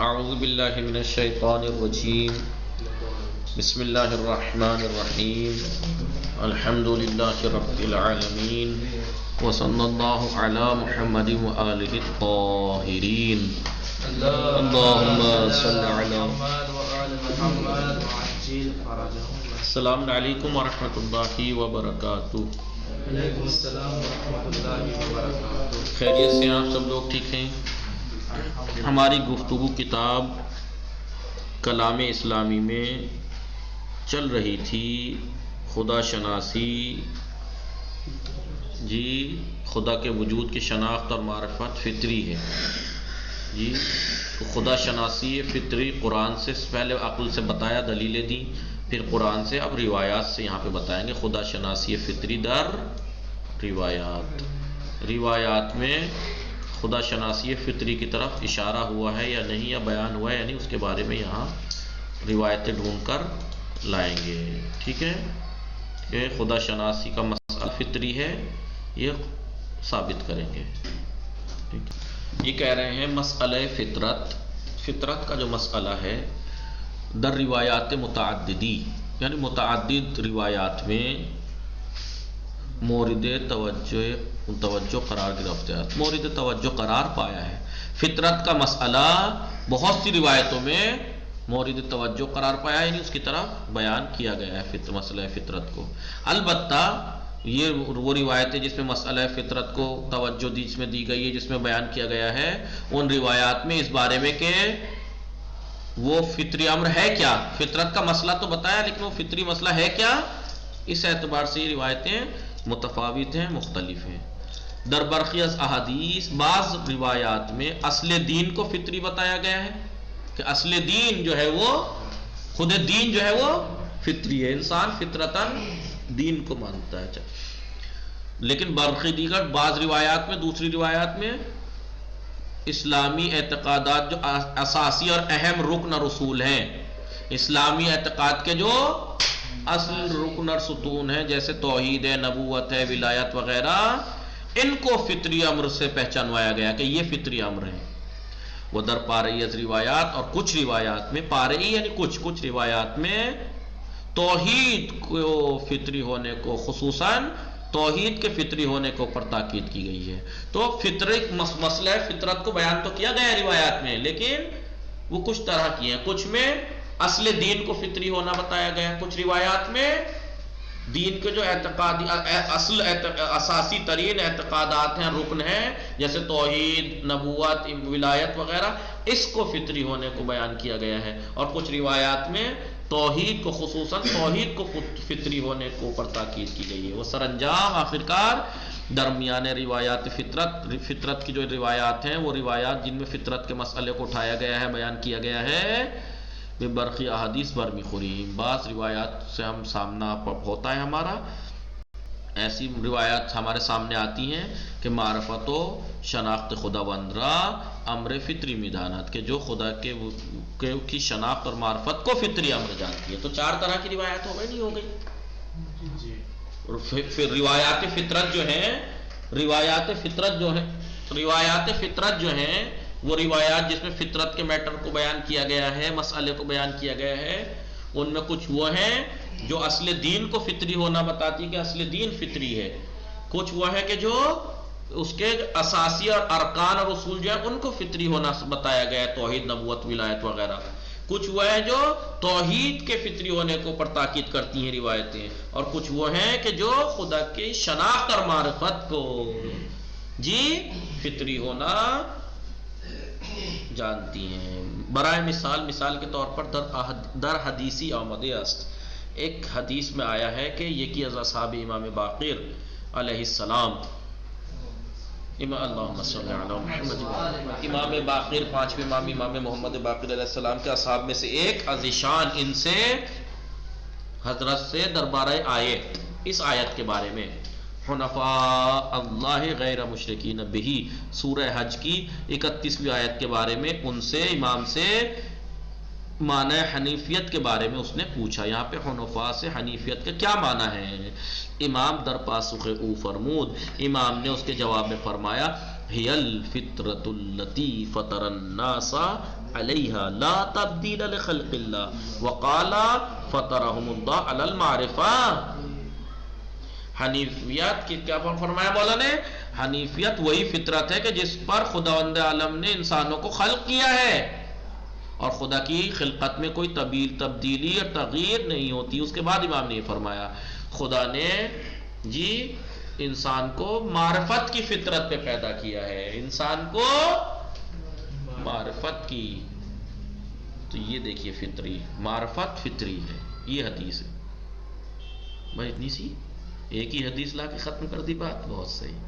اعوذ باللہ من الشیطان الرجیم بسم اللہ الرحمن الرحیم الحمد للہ رب العالمین وصلی اللہ علی محمد وآلہ الطاہرین اللہم صلی علی السلام علیکم ورحمۃ اللہ وبرکاتہ۔ وعلیکم السلام ورحمۃ اللہ وبرکاتہ۔ خیریت سے آپ سب لوگ ٹھیک ہیں؟ ہماری گفتگو کتاب کلام اسلامی میں چل رہی تھی خدا شناسی، جی خدا کے وجود کی شناخت اور معرفت فطری ہے، جی تو خدا شناسی فطری قرآن سے پہلے عقل سے بتایا، دلیلیں دی، پھر قرآن سے، اب روایات سے یہاں پہ بتائیں گے خدا شناسی فطری در روایات۔ روایات میں خدا شناسی فطری کی طرف اشارہ ہوا ہے یا نہیں، یا بیان ہوا ہے یا نہیں، اس کے بارے میں یہاں روایتیں ڈھونڈ کر لائیں گے، ٹھیک ہے؟ کہ خدا شناسی کا مسئلہ فطری ہے یہ ثابت کریں گے، ٹھیک ہے؟ یہ کہہ رہے ہیں مسئلہ فطرت، فطرت کا جو مسئلہ ہے در روایات متعددی، یعنی متعدد روایات میں مورد توجہ قرار گرفت ہے، مورد توجہ قرار پایا ہے۔ فطرت کا مسئلہ بہت سی روایتوں میں مورد توجہ قرار پایا ہے، یعنی اس کی طرف بیان کیا گیا ہے مسئلہ فطرت کو۔ البتہ یہ وہ روایتیں جس میں مسئلہ فطرت کو توجہ جس میں دی گئی ہے، جس میں بیان کیا گیا ہے، ان روایات میں اس بارے میں کہ وہ فطری امر ہے کیا، فطرت کا مسئلہ تو بتایا لیکن وہ فطری مسئلہ ہے کیا، اس اعتبار سے یہ روایتیں متفاوت ہیں، مختلف ہیں۔ در برخی از احادیث بعض روایات میں اصل دین کو فطری بتایا گیا ہے کہ اصل دین جو ہے وہ خود دین جو ہے وہ فطری ہے، انسان فطرتاً دین کو مانتا ہے۔ لیکن برخی دیگر بعض روایات میں، دوسری روایات میں اسلامی اعتقادات جو اساسی اور اہم رکن اور اصول ہیں، اسلامی اعتقاد کے جو اصل رکن اور ستون ہیں، جیسے توحید ہے، نبوت ہے، ولایت وغیرہ، ان کو فطری امر سے پہچانوایا گیا کہ یہ فطری امر ہے۔ وہ در پارئی از روایات، اور کچھ روایات میں، پارئی یعنی کچھ روایات میں توحید کو فطری ہونے کو، خصوصاً توحید کے فطری ہونے کو پر تاکید کی گئی ہے۔ تو فطری مسئلہ فطرت کو بیان تو کیا گیا ہے روایات میں، لیکن وہ کچھ طرح کی ہیں، کچھ میں اصل دین کو فطری ہونا بتایا گیا، کچھ روایات میں دین کے جو اعتقادی اصل اساسی ترین اعتقادات ہیں، رکن ہیں، جیسے توحید، نبوت، ولایت وغیرہ، اس کو فطری ہونے کو بیان کیا گیا ہے۔ اور کچھ روایات میں توحید کو، خصوصاً توحید کو فطری ہونے کو اوپر تاکید کی گئی ہے۔ وہ سر انجام آخرکار درمیان روایات فطرت کی جو روایات ہیں، وہ روایات جن میں فطرت کے مسئلے کو اٹھایا گیا ہے، بیان کیا گیا ہے، بے برخی احادیث برمی خوریم، بعض روایات سے ہم سامنا ہوتا ہے ہمارا، ایسی روایات ہمارے سامنے آتی ہیں کہ معرفت و شناخت خداوند را امر فطری میدانت، کہ جو خدا کی شناخت اور معرفت کو فطری امر جانتی ہے۔ تو چار طرح کی روایات ہو گئی، نہیں ہو گئی؟ پھر روایات فطرت جو ہیں، روایات فطرت جو ہیں وہ روایات جس میں فطرت کے میٹر کو بیان کیا گیا ہے، مسئلے کو بیان کیا گیا ہے، ان میں کچھ وہ ہیں جو اصل دین کو فطری ہونا بتاتی کہ اصل دین فطری ہے، کچھ وہ ہے کہ جو اس کے اساسی اور ارکان اور اصول جو ہیں ان کو فطری ہونا بتایا گیا ہے، توحید، نبوت، ولایت وغیرہ، کچھ وہ ہے جو توحید کے فطری ہونے کو پر تاکید کرتی ہیں روایتیں، اور کچھ وہ ہیں کہ جو خدا کی شناخت اور معرفت کو جی فطری ہونا جانتی ہیں۔ برائے مثال کے طور پر در حدیثی آمد است، ایک حدیث میں آیا ہے کہ یکی از اصحاب امام باقر علیہ السلام، اللہم صلی علی محمد، امام باقر، پانچویں امام محمد باقر علیہ السلام کے اصحاب میں سے ایک عزیشان ان سے حضرت سے دربارہ آیت، اس آیت کے بارے میں، حنفاء اللہ غیر مشرکین بہی، سورہ حج کی 31ویں آیت کے بارے میں ان سے، امام سے معنی حنیفیت کے بارے میں اس نے پوچھا۔ یہاں پہ حنفاء سے حنیفیت کا کیا معنی ہے؟ امام در پاسخ او فرمود، امام نے اس کے جواب میں فرمایا، ہی الفطرۃ التی فطر الناس علیہا لا تبدیل لخلق اللہ وقال فطرہم اللہ علی المعرفہ. حنیفیت کی کیا فرمایا مولا نے؟ حنیفیت وہی فطرت ہے کہ جس پر خداوند عالم نے انسانوں کو خلق کیا ہے، اور خدا کی خلقت میں کوئی تبدیلی اور تغییر نہیں ہوتی. اس کے بعد امام نے یہ فرمایا خدا نے جی انسان کو معرفت کی فطرت پہ پیدا کیا ہے، انسان کو معرفت کی. تو یہ دیکھیے فطری، معرفت فطری ہے، یہ حدیث ہے بھائی. اتنی سی ایک ہی حدیث لا کے ختم کر دی بات. بہت صحیح.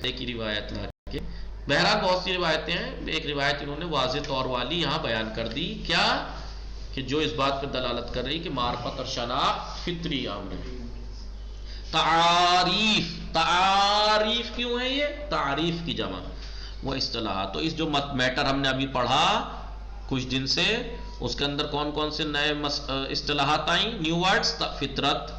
ایک ہی روایت لا کے، بہرحال بہت سی روایتیں ہیں. ایک روایت انہوں نے واضح طور والی یہاں بیان کر دی، کیا کہ جو اس بات پہ دلالت کر رہی کہ معرفت اور شناخت فطری امر ہے. تعاریف، تعاریف کیوں ہے؟ یہ تعریف کی جمع وہ اصطلاحات. تو اس جو میٹر ہم نے ابھی پڑھا کچھ دن سے، اس کے اندر کون کون سے نئے اصطلاحات آئیں، نیو ورڈز؟ فطرت،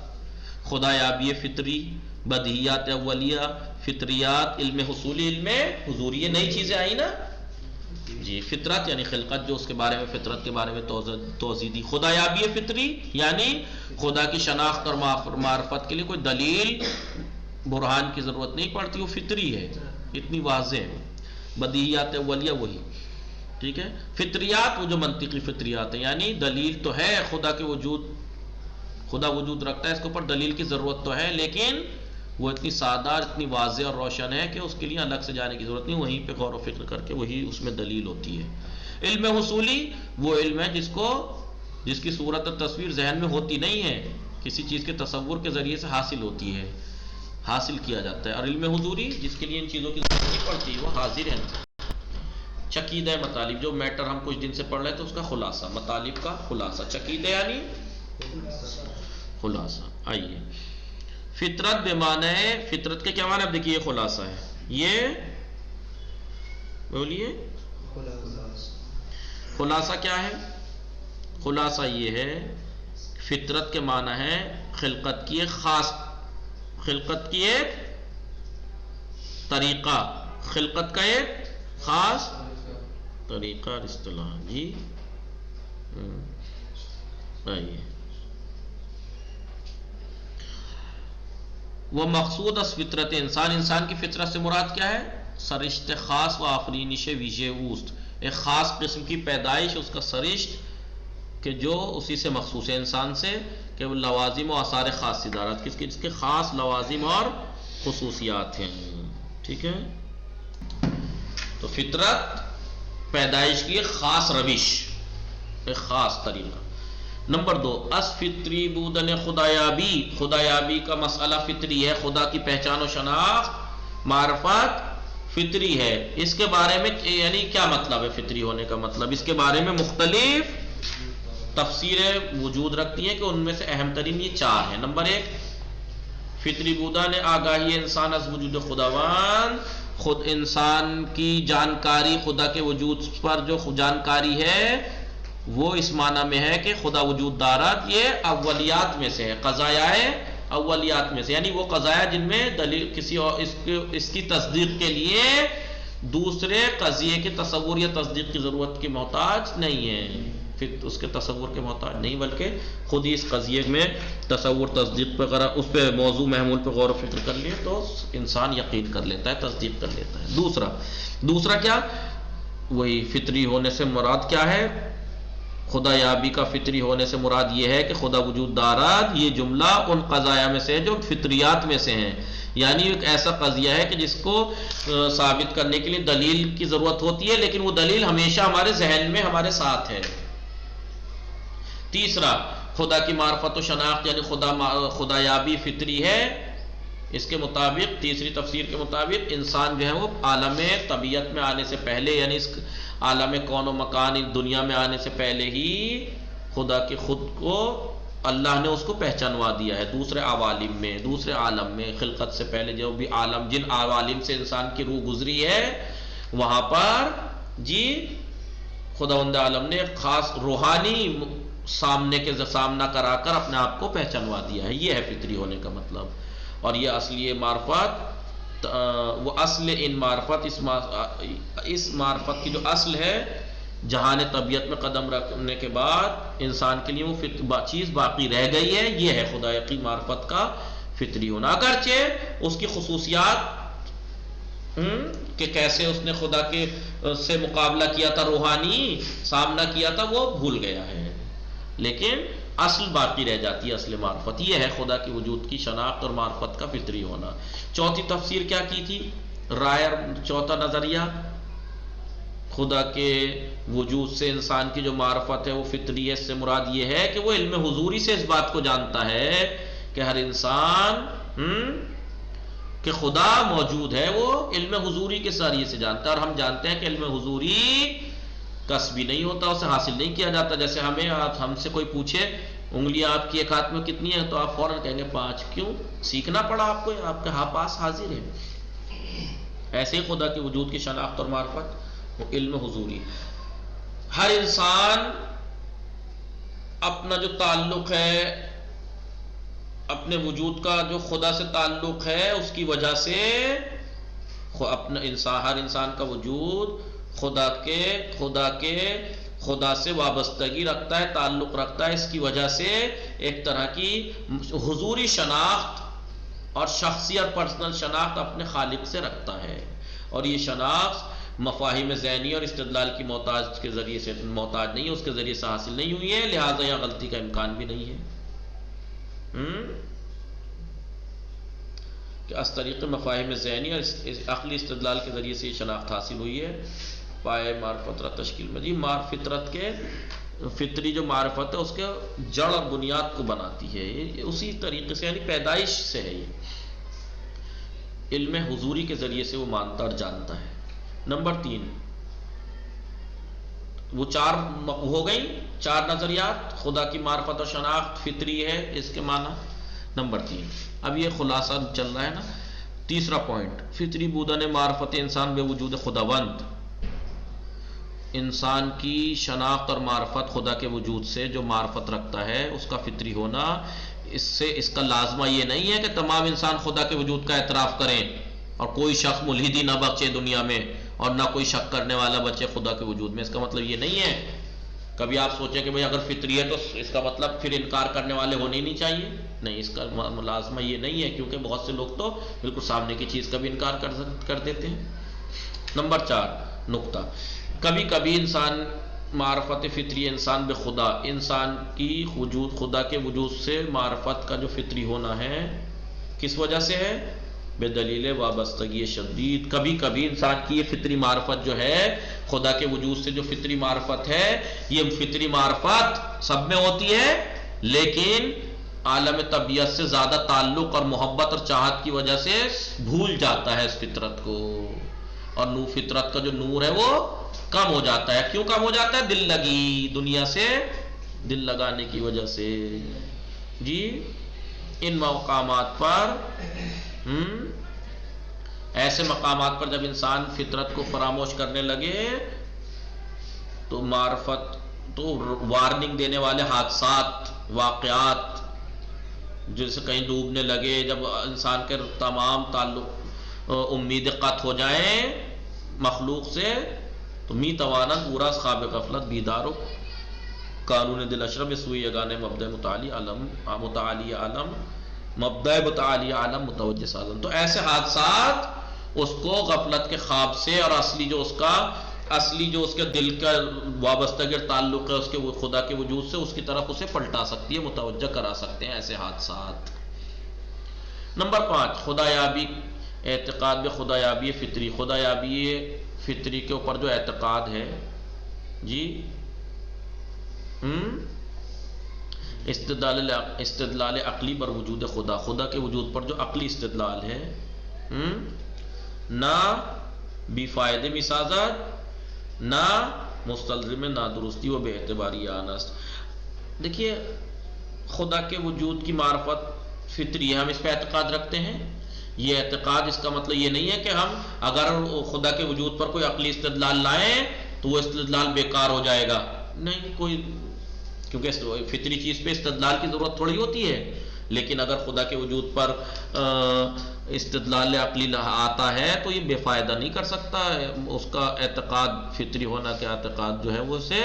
خدا یابی فطری، بدیہیات اولیہ، فطریات، علم حصولی، علم حضوری، یہ نئی چیزیں آئیں نا جی. فطرت یعنی خلقت، جو اس کے بارے میں فطرت کے بارے میں توضیح دی. خدا یابی فطری یعنی خدا کی شناخت اور معرفت کے لیے کوئی دلیل برہان کی ضرورت نہیں پڑتی، وہ فطری ہے، اتنی واضح ہے. بدیہیات اولیہ وہی، ٹھیک ہے. فطریات وہ جو منطقی فطریات ہیں، یعنی دلیل تو ہے خدا کے وجود، خدا وجود رکھتا ہے، اس کے اوپر دلیل کی ضرورت تو ہے، لیکن وہ اتنی سادہ، اتنی واضح اور روشن ہے کہ اس کے لیے الگ سے جانے کی ضرورت نہیں، وہیں پہ غور و فکر کر کے وہی اس میں دلیل ہوتی ہے. علم حصولی وہ علم ہے جس کی صورت اور تصویر ذہن میں ہوتی نہیں ہے، کسی چیز کے تصور کے ذریعے سے حاصل ہوتی ہے، حاصل کیا جاتا ہے. اور علم حضوری جس کے لیے ان چیزوں کی ضرورت نہیں پڑتی، وہ حاضر ہے. چقیدہ مطالب، جو میٹر ہم کچھ دن سے پڑھ رہے تھے اس کا خلاصہ، مطالب کا خلاصہ. چقیدہ یعنی خلاصہ. آئیے فطرت بے معنی، فطرت کے کیا معنی؟ اب دیکھیے یہ خلاصہ ہے، یہ بولیے خلاصہ کیا ہے؟ خلاصہ یہ ہے فطرت کے معنی ہے خلقت کی ایک خاص، خلقت کی ایک طریقہ، خلقت کا ایک خاص طریقہ اور اصطلاح. جی آئیے وہ مقصود از فطرت انسان، انسان کی فطرت سے مراد کیا ہے؟ سرشت خاص و آفرینش ویژه اوست، ایک خاص قسم کی پیدائش، اس کا سرشت کہ جو اسی سے مخصوص ہے انسان سے، کہ وہ لوازم و آثار خاص دارت، کس کے خاص لوازم اور خصوصیات ہیں. ٹھیک ہے. تو فطرت پیدائش کی ایک خاص روش، ایک خاص طریقہ. نمبر 2 اس فطری بودن خدایابی، خدایابی کا مسئلہ فطری ہے، خدا کی پہچان و شناخت معرفت فطری ہے. اس کے بارے میں یعنی کیا مطلب ہے فطری ہونے کا مطلب؟ اس کے بارے میں مختلف تفسیریں وجود رکھتی ہیں کہ ان میں سے اہم ترین یہ 4 ہیں. نمبر 1 فطری بودن آگاہی انسان از وجود خداوند، خود انسان کی جانکاری خدا کے وجود پر جو جانکاری ہے وہ اس معنی میں ہے کہ خدا وجود دارت یہ اولیات میں سے ہے، قضایا اولیات میں سے، یعنی وہ قضایا جن میں دلیل کسی اور اس کی تصدیق کے لیے دوسرے قضیے کے تصور یا تصدیق کی ضرورت کی محتاج نہیں ہے، پھر اس کے تصور کے محتاج نہیں، بلکہ خود ہی اس قضیے میں تصور تصدیق پہ اس پہ موضوع محمول پہ غور و فکر کر لیے تو انسان یقین کر لیتا ہے، تصدیق کر لیتا ہے. دوسرا کیا؟ وہی فطری ہونے سے مراد کیا ہے؟ خدا یابی کا فطری ہونے سے مراد یہ ہے کہ خدا وجود دارات یہ جملہ ان قضایا میں سے ہے جو فطریات میں سے ہیں، یعنی ایک ایسا قضیہ ہے کہ جس کو ثابت کرنے کے لیے دلیل کی ضرورت ہوتی ہے، لیکن وہ دلیل ہمیشہ ہمارے ذہن میں ہمارے ساتھ ہے. تیسرا خدا کی معرفت و شناخت یعنی خدا یابی فطری ہے. اس کے مطابق تیسری تفسیر کے مطابق انسان جو ہے وہ عالم طبیعت میں آنے سے پہلے، یعنی اس عالم کون و مکان دنیا میں آنے سے پہلے ہی خدا کے خود کو اللہ نے اس کو پہچانوا دیا ہے دوسرے عوالم میں، دوسرے عالم میں. خلقت سے پہلے جو بھی عالم، جن عوالم سے انسان کی روح گزری ہے، وہاں پر جی خداوند عالم نے خاص روحانی سامنا کرا کر اپنے آپ کو پہچانوا دیا ہے. یہ ہے فطری ہونے کا مطلب. اور یہ اصلی معرفت وہ اصل ان معرفت، اس معرفت کی جو اصل ہے جہان طبیعت میں قدم رکھنے کے بعد انسان کے لیے وہ چیز باقی رہ گئی ہے، یہ ہے خدا یقین معرفت کا فطری ہونا، اگرچہ اس کی خصوصیات کہ کیسے اس نے خدا کے سے مقابلہ کیا تھا، روحانی سامنا کیا تھا، وہ بھول گیا ہے، لیکن اصل باقی رہ جاتی ہے، اصل معرفت یہ ہے خدا کے وجود کی شناخت اور معرفت کا فطری ہونا۔ چوتھی تفسیر کیا کی تھی؟ رائے، چوتھا نظریہ خدا کے وجود سے انسان کی جو معرفت ہے وہ فطری ہے، اس سے مراد یہ ہے کہ وہ علم حضوری سے اس بات کو جانتا ہے کہ ہر انسان کہ خدا موجود ہے، وہ علم حضوری کے ذریعے سے جانتا ہے، اور ہم جانتے ہیں کہ علم حضوری کسبی نہیں ہوتا، اسے حاصل نہیں کیا جاتا۔ جیسے ہم سے کوئی پوچھے انگلیاں آپ کی ایک ہاتھ میں کتنی ہیں تو آپ فوراً کہیں گے 5، کیوں؟ سیکھنا پڑا آپ کو، آپ کے پاس حاضر ہے۔ ایسے ہی خدا کے وجود کی شناخت اور معرفت وہ علم حضوری، ہر انسان اپنا جو تعلق ہے، اپنے وجود کا جو خدا سے تعلق ہے، اس کی وجہ سے اپنا ہر انسان کا وجود خدا سے وابستگی رکھتا ہے، تعلق رکھتا ہے، اس کی وجہ سے ایک طرح کی حضوری شناخت اور شخصیت، پرسنل شناخت اپنے خالق سے رکھتا ہے، اور یہ شناخت مفاہیم ذہنی اور استدلال کی محتاج کے ذریعے سے محتاج نہیں ہے، اس کے ذریعے سے حاصل نہیں ہوئی ہے، لہذا یہاں غلطی کا امکان بھی نہیں ہے کہ اس طریقے مفاہیم ذہنی اور عقلی استدلال کے ذریعے سے یہ شناخت حاصل ہوئی ہے۔ پائے معرفت تشکیل میں جی فطرت کے فطری جو معرفت ہے اس کے جڑ اور بنیاد کو بناتی ہے، اسی طریقے سے یعنی پیدائش سے ہے، یہ علم حضوری کے ذریعے سے وہ مانتا اور جانتا ہے۔ نمبر 3، وہ 4 ہو گئی، 4 نظریات، خدا کی معرفت اور شناخت فطری ہے اس کے معنی۔ نمبر 3، اب یہ خلاصہ چل رہا ہے نا، تیسرا پوائنٹ، فطری بودن معرفت انسان بے وجود خداوند، انسان کی شناخت اور معرفت خدا کے وجود سے جو معرفت رکھتا ہے اس کا فطری ہونا، اس کا لازمہ یہ نہیں ہے کہ تمام انسان خدا کے وجود کا اعتراف کریں اور کوئی شخص ملحدی نہ بچے دنیا میں اور نہ کوئی شک کرنے والا بچے خدا کے وجود میں، اس کا مطلب یہ نہیں ہے۔ کبھی آپ سوچیں کہ بھئی اگر فطری ہے تو اس کا مطلب پھر انکار کرنے والے ہونے ہی نہیں چاہیے، نہیں، اس کا ملازمہ یہ نہیں ہے، کیونکہ بہت سے لوگ تو بالکل سامنے کی چیز کا بھی انکار کر دیتے ہیں۔ نمبر 4 نقطہ، کبھی کبھی انسان معرفت فطری انسان بے خدا، انسان کی خدا کے وجود سے معرفت کا جو فطری ہونا ہے کس وجہ سے ہے؟ بے دلیل وابستگی شدید۔ کبھی کبھی انسان کی یہ فطری معرفت جو ہے، خدا کے وجود سے جو فطری معرفت ہے، یہ فطری معرفت سب میں ہوتی ہے، لیکن عالم طبیعت سے زیادہ تعلق اور محبت اور چاہت کی وجہ سے بھول جاتا ہے اس فطرت کو، اور فطرت کا جو نور ہے وہ کم ہو جاتا ہے۔ کیوں کم ہو جاتا ہے؟ دل لگی، دنیا سے دل لگانے کی وجہ سے۔ جی ان مقامات پر ایسے مقامات پر جب انسان فطرت کو فراموش کرنے لگے تو معرفت تو وارننگ دینے والے حادثات، واقعات، جیسے کہیں ڈوبنے لگے، جب انسان کے تمام تعلق امید قطع ہو جائیں مخلوق سے، تو می توانند پورا خواب غفلت بیدارو قانون دل اشرب سوئی یگانے مبدع متعالی عالم مبدع متعالی عالم متوجہ عالم۔ تو ایسے حادثات اس کو غفلت کے خواب سے اور اصلی جو اس کے دل کا وابستگی تعلق ہے اس کے خدا کے وجود سے، اس کی طرف اسے پلٹا سکتی ہے، متوجہ کرا سکتے ہیں ایسے حادثات۔ نمبر 5 خدا یابی، اعتقاد بے خدا یابی فطری، خدا یابی فطری کے اوپر جو اعتقاد ہے جی، استدلال عقلی بر وجود خدا، خدا کے وجود پر جو عقلی استدلال ہے، نہ بی فائدے مسازت، نہ مستلزم نہ درستی و بے اعتباری آنست۔ دیکھیے خدا کے وجود کی معرفت فطری ہے، ہم اس پہ اعتقاد رکھتے ہیں، یہ اعتقاد اس کا مطلب یہ نہیں ہے کہ ہم اگر خدا کے وجود پر کوئی عقلی استدلال لائیں تو وہ استدلال بیکار ہو جائے گا، نہیں، کوئی، کیونکہ فطری چیز پہ استدلال کی ضرورت تھوڑی ہوتی ہے، لیکن اگر خدا کے وجود پر استدلال عقلی آتا ہے تو یہ بے فائدہ نہیں کر سکتا، اس کا اعتقاد فطری ہونا کے اعتقاد جو ہے وہ اسے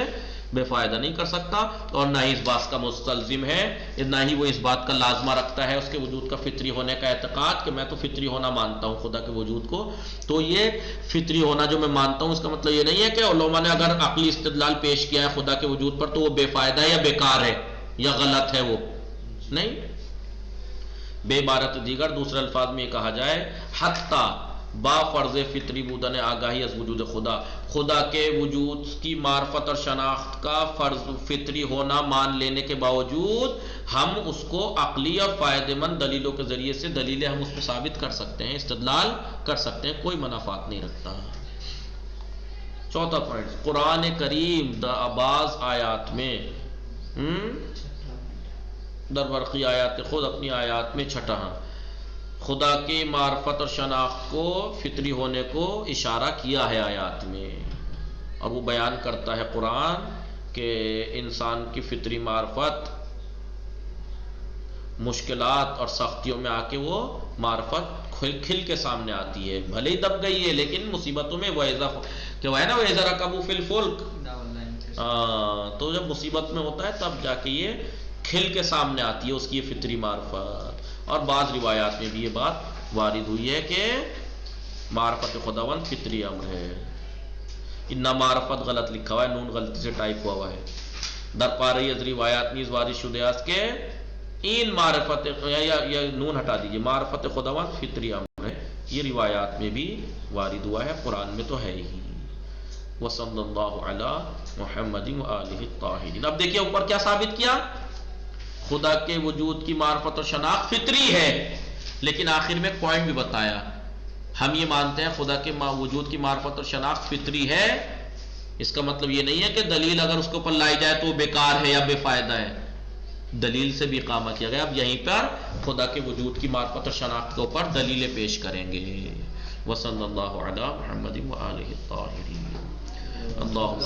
بے فائدہ نہیں کر سکتا، اور نہ ہی اس بات کا مستلزم ہے، نہ ہی وہ اس بات کا لازمہ رکھتا ہے اس کے وجود کا فطری ہونے کا اعتقاد کہ میں تو فطری ہونا مانتا ہوں خدا کے وجود کو۔ تو یہ فطری ہونا جو میں مانتا ہوں اس کا مطلب یہ نہیں ہے کہ علماء نے اگر عقلی استدلال پیش کیا ہے خدا کے وجود پر تو وہ بے فائدہ ہے یا بیکار ہے یا غلط ہے، وہ نہیں۔ بے عبارت دیگر دوسرے الفاظ میں یہ کہا جائے حتی با فرض فطری بودن آگاہی از وجود خدا، خدا کے وجود کی معرفت اور شناخت کا فرض فطری ہونا مان لینے کے باوجود ہم اس کو عقلی اور فائدہ مند دلیلوں کے ذریعے سے دلیلیں ہم اس پہ ثابت کر سکتے ہیں، استدلال کر سکتے ہیں، کوئی منافات نہیں رکھتا۔ چوتھا پوائنٹ، قرآن کریم بعض آیات میں در برقی آیات خود اپنی آیات میں چھٹا خدا کی معرفت اور شناخت کو فطری ہونے کو اشارہ کیا ہے آیات میں، اور وہ بیان کرتا ہے قرآن کہ انسان کی فطری معرفت مشکلات اور سختیوں میں آ کے وہ معرفت کھل کے سامنے آتی ہے، بھلے ہی دب گئی ہے لیکن مصیبتوں میں کہ وہ ہے نا وَإِذَا رَكَبُوا فِي الْفُلْكِ، تو جب مصیبت میں ہوتا ہے تب جا کے یہ کھل کے سامنے آتی ہے اس کی یہ فطری معرفت۔ اور بعض روایات میں بھی یہ بات وارد ہوئی ہے کہ معرفت خداوند فطری امر ہے۔ انہا معرفت غلط لکھا ہوا ہے، نون غلطی سے ٹائپ ہوا ہے، در پا رہی از روایات نیز وارد شدہ است کے این معرفت یا نون ہٹا دیجئے، معرفت خداوند فطری امر ہے، یہ روایات میں بھی وارد ہوا ہے، قرآن میں تو ہے ہی۔ وصلی اللہ علی محمد وآلہ الطاہرین۔ اب دیکھیے اوپر کیا ثابت کیا، خدا کے وجود کی معرفت اور شناخت فطری ہے، لیکن آخر میں پوائنٹ بھی بتایا، ہم یہ مانتے ہیں خدا کے وجود کی معرفت اور شناخت فطری ہے، اس کا مطلب یہ نہیں ہے کہ دلیل اگر اس کے اوپر لائی جائے تو وہ بیکار ہے یا بے فائدہ ہے، دلیل سے بھی اقامہ کیا گیا۔ اب یہیں پر خدا کے وجود کی معرفت اور شناخت کے اوپر دلیلیں پیش کریں گے۔ وصلی اللہ علی محمد وآلہ الطاہرین۔ اللہم